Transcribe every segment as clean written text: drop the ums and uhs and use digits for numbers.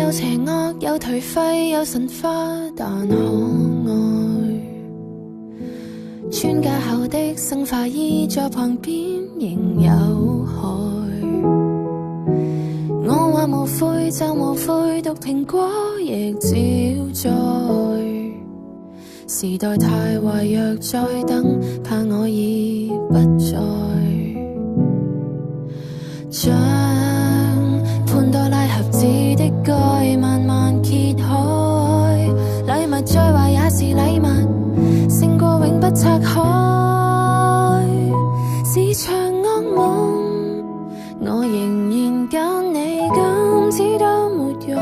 有邪惡，有頹廢，有神化，但可愛。穿甲後的生化衣在旁邊仍有害。我話無悔就無悔，毒蘋果亦照在。時代太壞，若再等，怕我已不在。將潘多拉盒子的蓋慢慢揭開，禮物再壞也是禮物，勝過永不拆開。是場噩夢，我仍然揀你，今次都沒用，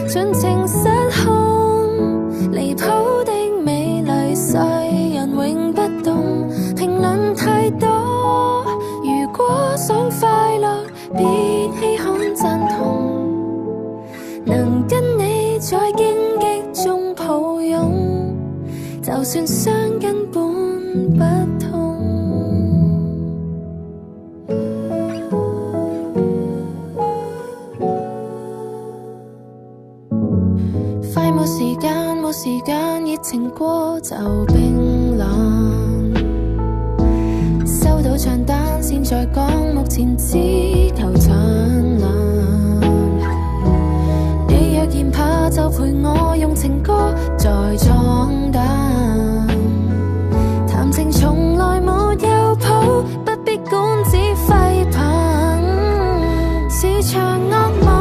盡情失控，離譜的美麗世人永不懂，評論太多，如果想快樂別稀罕贊同，能跟你在荊棘中抱擁，就算傷根本不痛。快沒時間，沒時間，熱情過就冰冷。收到賬單，先再講，目前只求燦爛。你若嫌怕，就陪我用情歌再裝彈。談情從來沒有譜，不必管只揮棒。是場噩夢。